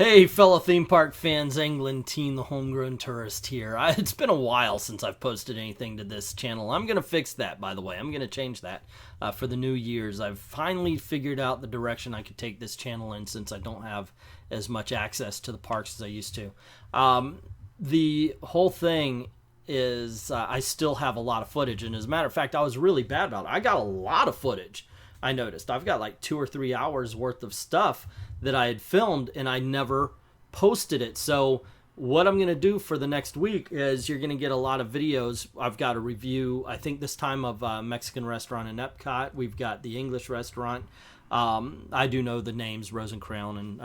Hey, fellow theme park fans, England Teen, the homegrown tourist here. It's been a while since I've posted anything to this channel. I'm going to fix that, by the way. I'm going to change that for the new year's. I've finally figured out the direction I could take this channel in since I don't have as much access to the parks as I used to. The whole thing is I still have a lot of footage, and as a matter of fact, I was really bad about it. I got a lot of footage, I noticed. I've got like 2 or 3 hours worth of stuff that I had filmed, and I never posted it. So what I'm going to do for the next week is you're going to get a lot of videos. I've got a review, I think this time, of a Mexican restaurant in Epcot. We've got the English restaurant. I do know the names, Rose and Crown and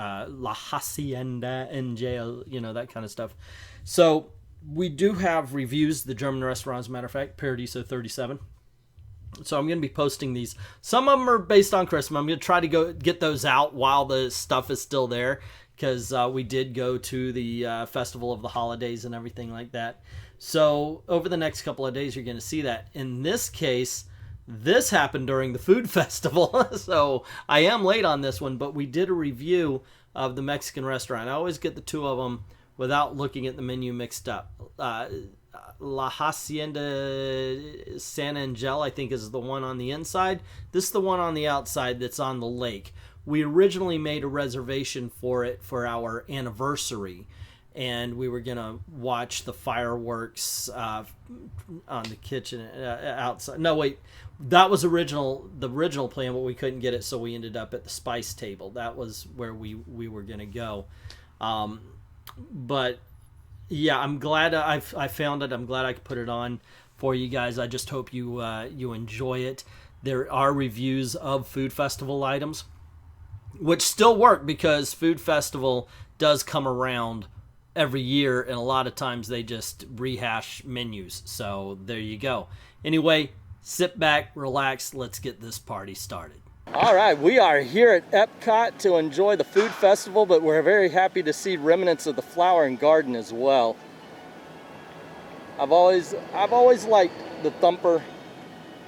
La Hacienda De San Angel, you know, that kind of stuff. So we do have reviews. The German restaurant, as a matter of fact, Paradiso 37. So I'm going to be posting these. Some of them are based on Christmas. I'm going to try to go get those out while the stuff is still there, because we did go to the Festival of the Holidays and everything like that. So over the next couple of days, you're going to see that. In this case, this happened during the food festival. So I am late on this one, but we did a review of the Mexican restaurant. I always get the two of them without looking at the menu mixed up. La Hacienda De San Angel, I think, is the one on the inside. This is the one on the outside that's on the lake. We originally made a reservation for it for our anniversary, and we were going to watch the fireworks on the kitchen outside. No, wait. That was the original plan, but we couldn't get it, so we ended up at the Spice Table. That was where we were going to go. But yeah, I'm glad I found it. I'm glad I could put it on for you guys. I just hope you enjoy it. There are reviews of food festival items, which still work because food festival does come around every year, and a lot of times they just rehash menus. So there you go. Anyway, sit back, relax. Let's get this party started. All right, we are here at Epcot to enjoy the food festival, but we're very happy to see remnants of the flower and garden as well. I've always liked the Thumper,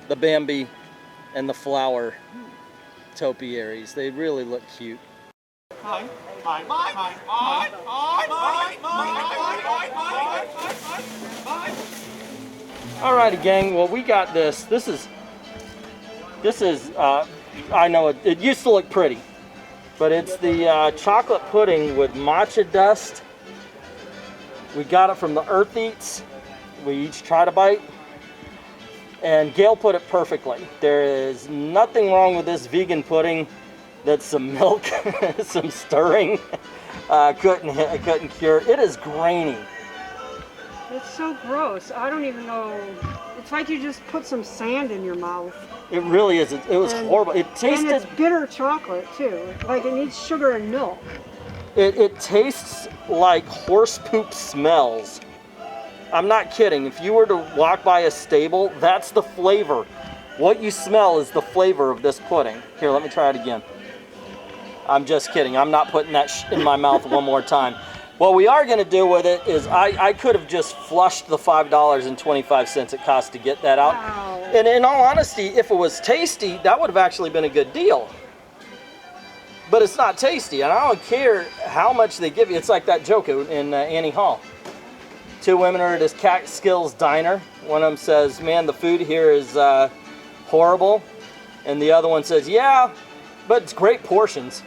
the Bambi, and the flower topiaries. They really look cute. All righty, gang. Well, we got this. This is. I know it used to look pretty, but it's the chocolate pudding with matcha dust. We got it from the Earth Eats. We each tried a bite, and Gail put it perfectly. There is nothing wrong with this vegan pudding. That's some milk, some stirring. Couldn't cure. It is grainy. It's so gross. I don't even know. It's like you just put some sand in your mouth. It really is. It was horrible. It tasted. And it's bitter chocolate too. Like it needs sugar and milk. It tastes like horse poop smells. I'm not kidding. If you were to walk by a stable, that's the flavor. What you smell is the flavor of this pudding. Here, let me try it again. I'm just kidding. I'm not putting that in my mouth one more time. What we are going to do with it is I could have just flushed the $5.25 it cost to get that out. Wow. And in all honesty, if it was tasty, that would have actually been a good deal. But it's not tasty, and I don't care how much they give you. It's like that joke in Annie Hall. 2 women are at this Catskills diner. One of them says, "Man, the food here is horrible." And the other one says, "Yeah, but it's great portions."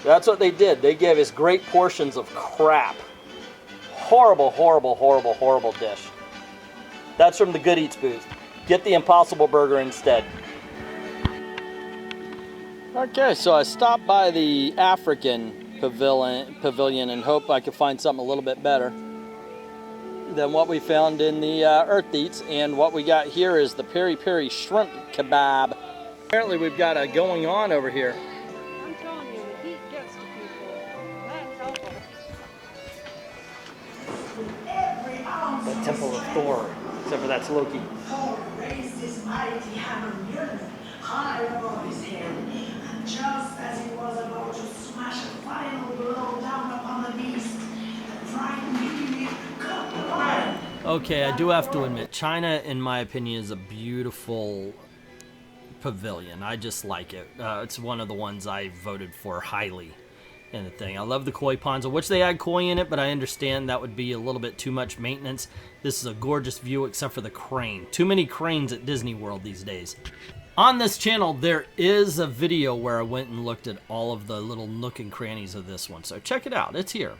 That's what they did. They gave us great portions of crap. Horrible, horrible, horrible, horrible dish. That's from the Good Eats booth. Get the Impossible Burger instead. Okay, so I stopped by the African pavilion and hope I could find something a little bit better than what we found in the Earth Eats. And what we got here is the peri peri shrimp kebab. Apparently we've got a going on over here. I'm telling you, the heat gets to people. That's helpful. The Temple of Thor, except for that's Loki. Thor raised his mighty hammer Mjolnir high above his head, and just as he was about to smash a final blow down upon the beast, the frightened Mjolnir cut the line. Okay, I do have to admit, China, in my opinion, is a beautiful pavilion. I just like it. It's one of the ones I voted for highly in the thing. I love the koi ponds. I wish they had koi in it, but I understand that would be a little bit too much maintenance. This is a gorgeous view except for the crane. Too many cranes at Disney World these days. On this channel, there is a video where I went and looked at all of the little nook and crannies of this one, so check it out. It's here.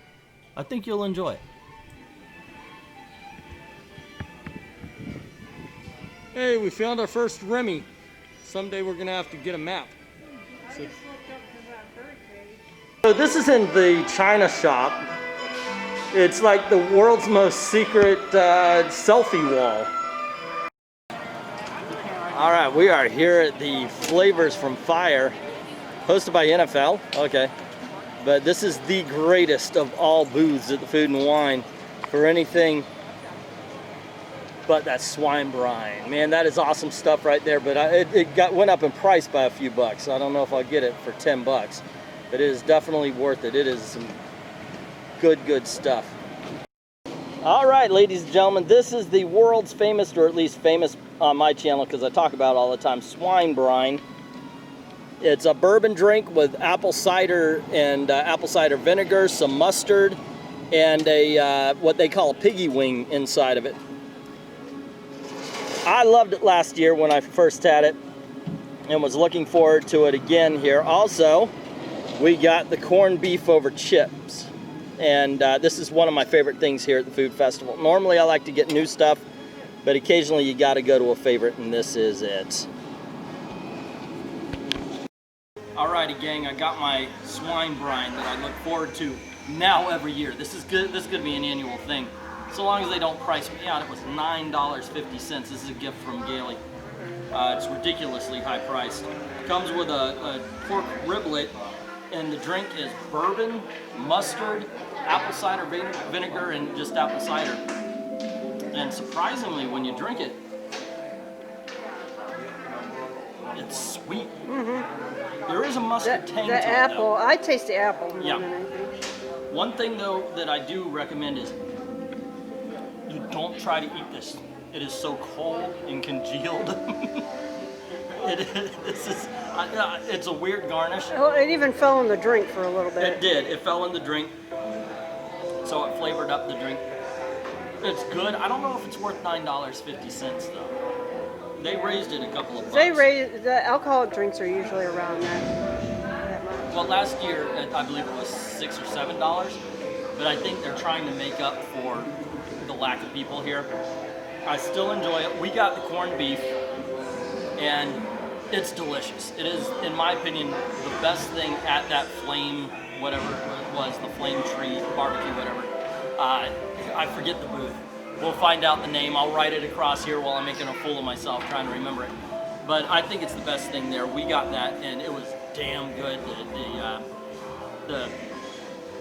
I think you'll enjoy it. Hey, we found our first Remy. Someday we're gonna have to get a map. So this is in the China shop. It's like the world's most secret selfie wall. All right, we are here at the Flavors from Fire, hosted by NFL. Okay, but this is the greatest of all booths at the Food and Wine for anything but that swine brine. Man, that is awesome stuff right there, but it went up in price by a few bucks. I don't know if I'll get it for 10 bucks, but it is definitely worth it. It is some good stuff. All right, ladies and gentlemen, this is the world's famous, or at least famous on my channel because I talk about it all the time, swine brine. It's a bourbon drink with apple cider and apple cider vinegar, some mustard, and a what they call a piggy wing inside of it. I loved it last year when I first had it and was looking forward to it again here. Also, we got the corned beef over chips. And this is one of my favorite things here at the food festival. Normally I like to get new stuff, but occasionally you got to go to a favorite, and this is it. Alrighty, gang, I got my swine brine that I look forward to now every year. This is good. This is going to be an annual thing. So long as they don't price me out. It was $9.50. This is a gift from Gailey. It's ridiculously high priced. Comes with a pork riblet, and the drink is bourbon, mustard, apple cider vinegar, and just apple cider. And surprisingly, when you drink it, it's sweet. Mm-hmm. There is a mustard tang to it, apple, I taste the apple. Yeah. One thing though that I do recommend is you don't try to eat this. It is so cold and congealed. It's a weird garnish. Well, it even fell in the drink for a little bit. It did. It fell in the drink, so it flavored up the drink. It's good. I don't know if it's worth $9.50 though. They raised it a couple of bucks. The alcoholic drinks are usually around that much. Well, last year I believe it was $6 or $7, but I think they're trying to make up for the lack of people here. I still enjoy it. We got the corned beef, and it's delicious. It is, in my opinion, the best thing at that flame, whatever it was, the flame tree barbecue, whatever. I forget the booth. We'll find out the name. I'll write it across here while I'm making a fool of myself trying to remember it. But I think it's the best thing there. We got that, and it was damn good. The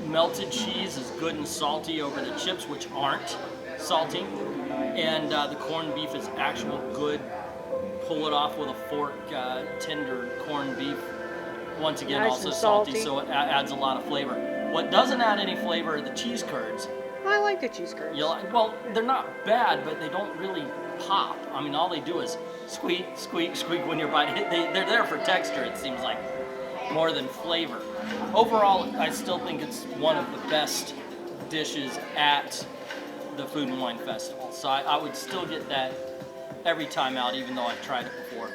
melted cheese is good and salty over the chips, which aren't salty. And the corned beef is actual good, pull it off with a fork, tender corned beef. Once again, nice, also salty, so it adds a lot of flavor. What doesn't add any flavor are the cheese curds. I like the cheese curds. Well, they're not bad, but they don't really pop. I mean, all they do is squeak, squeak, squeak when you're biting it. They're there for texture, it seems like, more than flavor. Overall, I still think it's one of the best dishes at the Food and Wine Festival. So I would still get that every time out, even though I've tried it before.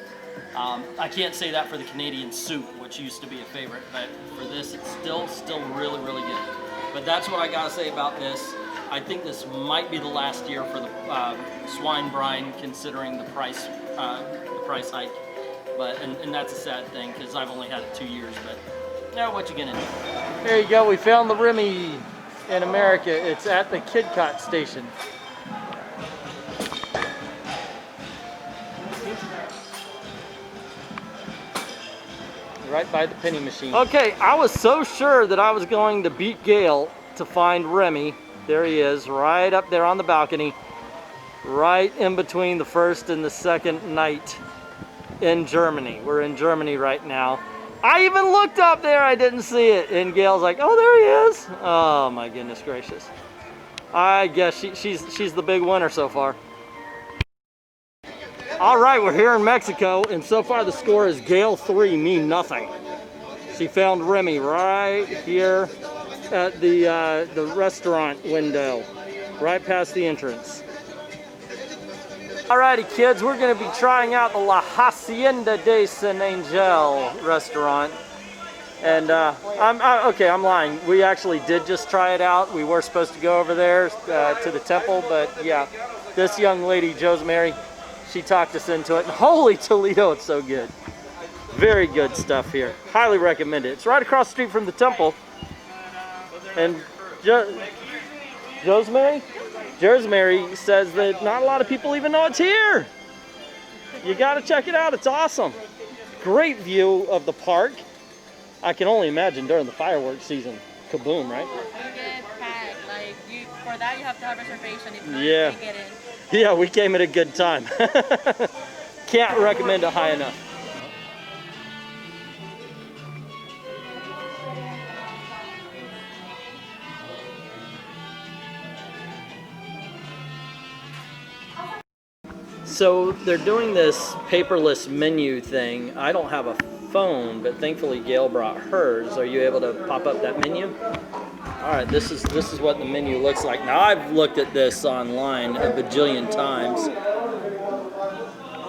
I can't say that for the Canadian soup, which used to be a favorite, but for this, it's still really, really good. But that's what I gotta say about this. I think this might be the last year for the swine brine, considering the price hike. But and that's a sad thing because I've only had it 2 years. But yeah, what you gonna do? There you go. We found the Remy in America. It's at the E.P.C.O.T station. Right by the penny machine. Okay, I was so sure that I was going to beat Gail to find Remy. There he is, right up there on the balcony, right in between the first and the second night in Germany. We're in Germany right now. I even looked up there, I didn't see it. And Gail's like, oh, there he is. Oh my goodness gracious. I guess she's the big winner so far. All right, we're here in Mexico, and so far the score is Gail 3, me nothing. She found Remy right here at the restaurant window, right past the entrance. Alrighty, kids, we're gonna be trying out the La Hacienda De San Angel restaurant. And I'm lying. We actually did just try it out. We were supposed to go over there to the temple, but yeah, this young lady, Rosemary, she talked us into it. And holy Toledo, it's so good. Very good stuff here. Highly recommend it. It's right across the street from the temple. And Rosemary says that not a lot of people even know it's here. You gotta check it out, it's awesome. Great view of the park. I can only imagine during the fireworks season. Kaboom, right? You get packed. Like, for that you have to have reservation. If not, Yeah. you can't get in. Yeah, we came at a good time. Can't recommend it high enough. So they're doing this paperless menu thing. I don't have a phone, but thankfully Gail brought hers. Are you able to pop up that menu? All right, this is what the menu looks like. Now I've looked at this online a bajillion times.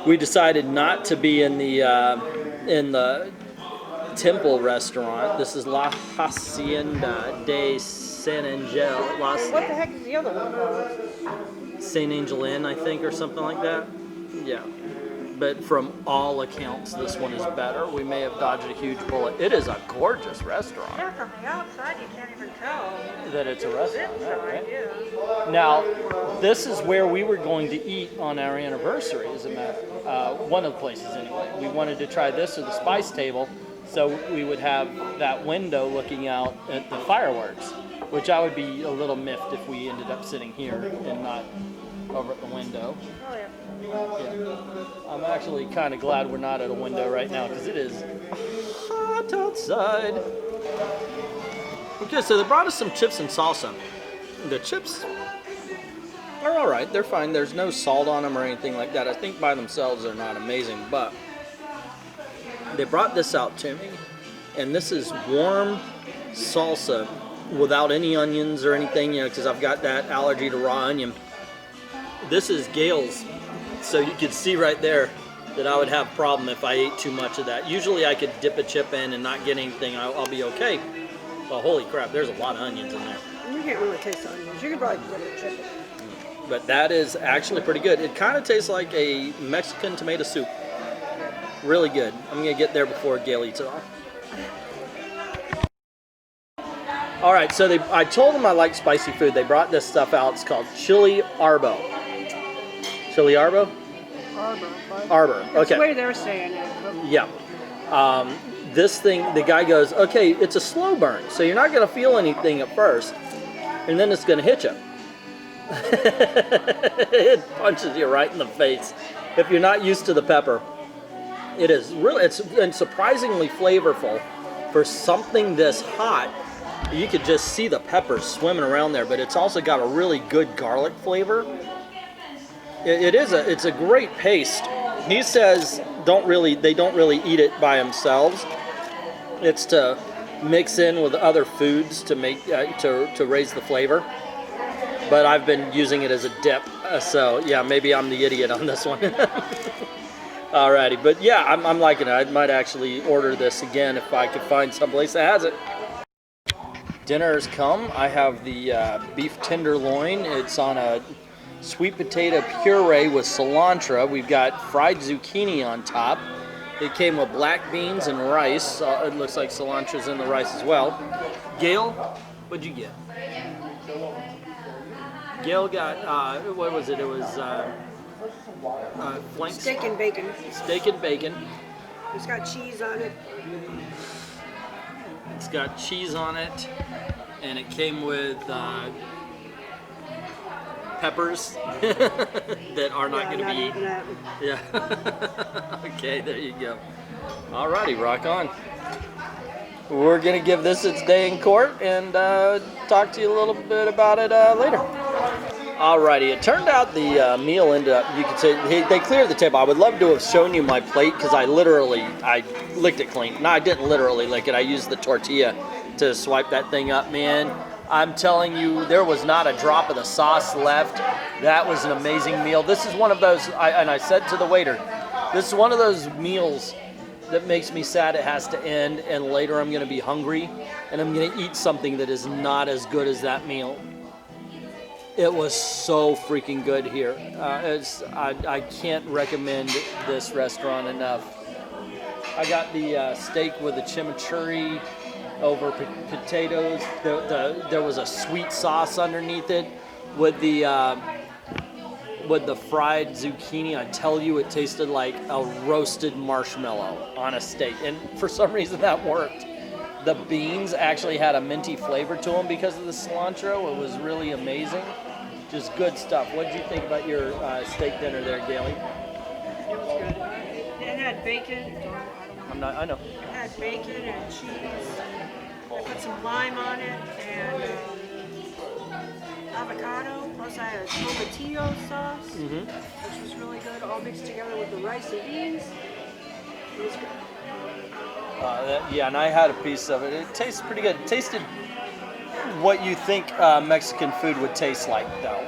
We decided not to be in the temple restaurant. This is La Hacienda De San Angel. What the heck is the other one called? St. Angel Inn, I think, or something like that. Yeah. But from all accounts, this one is better. We may have dodged a huge bullet. It is a gorgeous restaurant. Yeah, from the outside you can't even tell. That it's a restaurant, right? Yeah. Now, this is where we were going to eat on our anniversary, as a matter one of the places anyway. We wanted to try this or the spice table, so we would have that window looking out at the fireworks, which I would be a little miffed if we ended up sitting here and not over at the window. Oh, yeah. Yeah. I'm actually kind of glad we're not at a window right now because it is hot outside. Okay, so they brought us some chips and salsa. The chips are all right. They're fine. There's no salt on them or anything like that. I think by themselves they're not amazing, but they brought this out to me, and this is warm salsa without any onions or anything, you know, because I've got that allergy to raw onion. This is Gail's, so you can see right there that I would have a problem if I ate too much of that. Usually I could dip a chip in and not get anything, I'll be okay. But holy crap, there's a lot of onions in there. You can't really taste the onions. You could probably dip a chip. But that is actually pretty good. It kind of tastes like a Mexican tomato soup. Really good. I'm going to get there before Gail eats it all. All right, so I told them I like spicy food. They brought this stuff out. It's called Chili Arbo. Chili Arbo? Arbor. That's Okay. the way they're saying it. Yeah. This thing, the guy goes, okay, it's a slow burn, so you're not going to feel anything at first, and then it's going to hit you. It punches you right in the face. If you're not used to the pepper, it is really, it's surprisingly flavorful for something this hot. You could just see the peppers swimming around there, but it's also got a really good garlic flavor. It's a great paste. He says they don't really eat it by themselves. It's to mix in with other foods to make to raise the flavor. But I've been using it as a dip, so yeah, maybe I'm the idiot on this one. Alrighty, but yeah, I'm liking it. I might actually order this again if I could find someplace that has it. Dinner has come. I have the beef tenderloin. It's on a sweet potato puree with cilantro. We've got fried zucchini on top. It came with black beans and rice. It looks like cilantro's in the rice as well. Gail, what'd you get? Gail got, what was it? It was flank Steak and bacon. Steak and bacon. It's got cheese on it. It's got cheese on it, and it came with peppers that are not going to be eaten. Yeah. Okay, there you go. Alrighty, rock on. We're going to give this its day in court and talk to you a little bit about it later. Alrighty, it turned out the meal ended up, you could say, they cleared the table. I would love to have shown you my plate because I licked it clean. No, I didn't literally lick it. I used the tortilla to swipe that thing up, man. I'm telling you, there was not a drop of the sauce left. That was an amazing meal. This is one of those, and I said to the waiter, this is one of those meals that makes me sad it has to end, and later I'm going to be hungry, and I'm going to eat something that is not as good as that meal. It was so freaking good here. I can't recommend this restaurant enough. I got the steak with the chimichurri over potatoes. There was a sweet sauce underneath it with the fried zucchini. I tell you, it tasted like a roasted marshmallow on a steak. And for some reason that worked. The beans actually had a minty flavor to them because of the cilantro. It was really amazing. Just good stuff. What did you think about your steak dinner there, Gailey? It was good. It had bacon. I know. It had bacon and cheese. I put some lime on it and avocado. Plus I had a tomatillo sauce, which was really good, all mixed together with the rice and beans. It was good. Yeah, and I had a piece of it. It tasted pretty good. It tasted what you think Mexican food would taste like, though.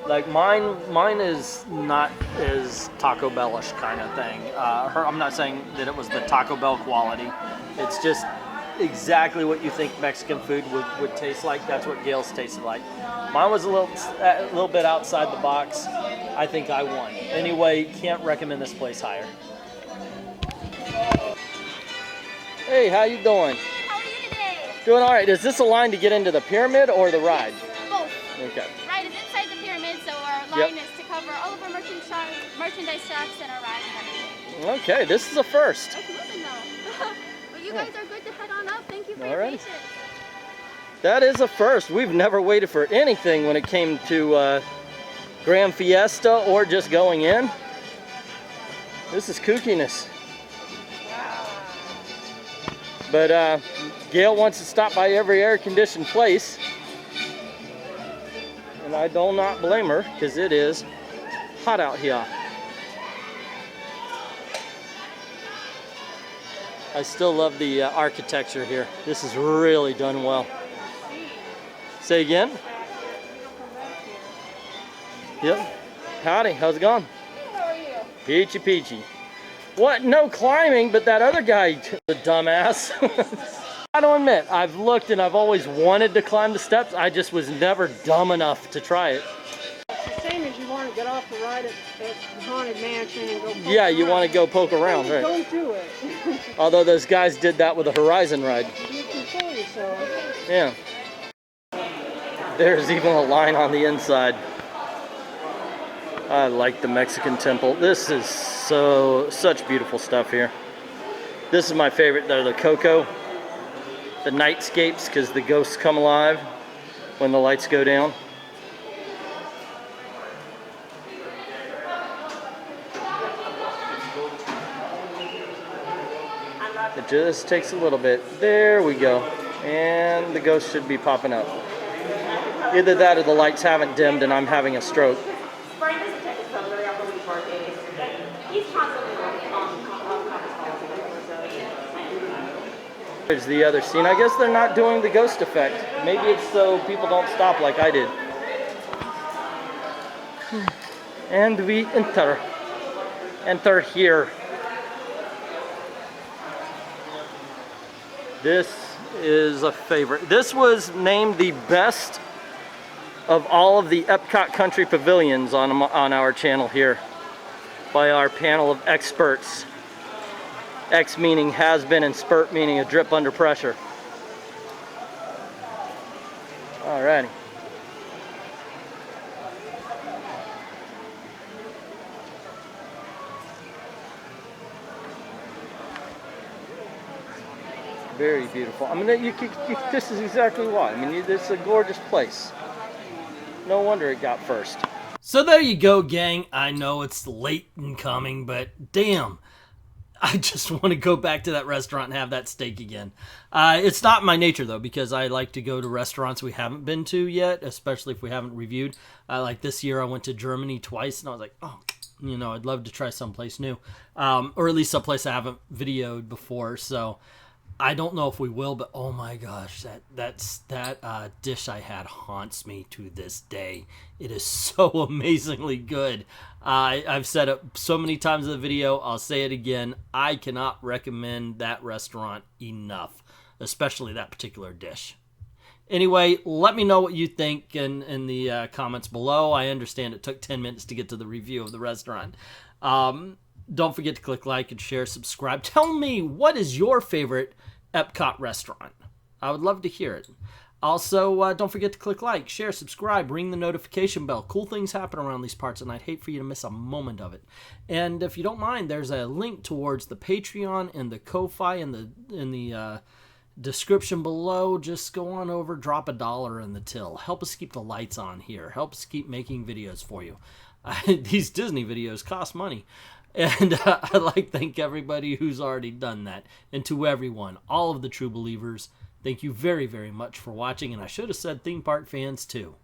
Like mine is not as Taco Bell-ish kind of thing. I'm not saying that it was the Taco Bell quality. It's just exactly what you think Mexican food would taste like. That's what Gail's tasted like. Mine was a little bit outside the box. I think I won. Anyway, can't recommend this place higher. Hey, how you doing? How are you today? Doing all right. Is this a line to get into the pyramid or the ride? Both. Okay. Ride is inside the pyramid, so our line is to cover all of our merchandise shops and our ride and everything. Okay, this is a first. Absolutely no. Well, you guys are good to head on up. Thank you for All your right. patience. That is a first. We've never waited for anything when it came to Grand Fiesta or just going in. This is kookiness. But Gail wants to stop by every air-conditioned place. And I do not blame her, because it is hot out here. I still love the architecture here. This is really done well. Say again? Yep. Howdy, how's it going? How are you? Peachy peachy. What? No climbing, but that other guy, the dumbass. I don't admit, I've looked and I've always wanted to climb the steps. I just was never dumb enough to try it. It's the same as you want to get off the ride at the Haunted Mansion and go poke Yeah, you around. want to go poke around, right? Don't do it. Although those guys did that with the Horizon ride. You control yourself. Yeah. There's even a line on the inside. I like the Mexican temple. This is such beautiful stuff here. This is my favorite though, the Coco. The nightscapes, because the ghosts come alive when the lights go down. It just takes a little bit. There we go. And the ghost should be popping up. Either that or the lights haven't dimmed and I'm having a stroke. Brian doesn't check his phone very often before days. He's constantly working on conference calls and There's the other scene. I guess they're not doing the ghost effect. Maybe it's so people don't stop like I did. And we enter here. This is a favorite. This was named the best of all of the Epcot Country Pavilions on our channel here by our panel of experts. X meaning has been and spurt meaning a drip under pressure. Alrighty. Very beautiful. I mean, this is exactly why. I mean, it's a gorgeous place. No wonder it got first. So there you go, gang. I know it's late in coming, but damn. I just want to go back to that restaurant and have that steak again. It's not my nature, though, because I like to go to restaurants we haven't been to yet, especially if we haven't reviewed. Like this year, I went to Germany twice, and I was like, oh, I'd love to try someplace new. Or at least someplace I haven't videoed before, so I don't know if we will, but oh my gosh, that dish I had haunts me to this day. It is so amazingly good. I've said it so many times in the video, I'll say it again. I cannot recommend that restaurant enough, especially that particular dish. Anyway, let me know what you think in the comments below. I understand it took 10 minutes to get to the review of the restaurant. Don't forget to click like and share, subscribe. Tell me, what is your favorite Epcot restaurant? I would love to hear it. Also, don't forget to click like, share, subscribe, ring the notification bell. Cool things happen around these parts, and I'd hate for you to miss a moment of it. And if you don't mind, there's a link towards the Patreon and the Ko-Fi in the description below. Just go on over, drop $1 in the till. Help us keep the lights on here. Help us keep making videos for you. These Disney videos cost money. And I'd like to thank everybody who's already done that. And to everyone, all of the true believers, thank you very, very much for watching. And I should have said theme park fans too.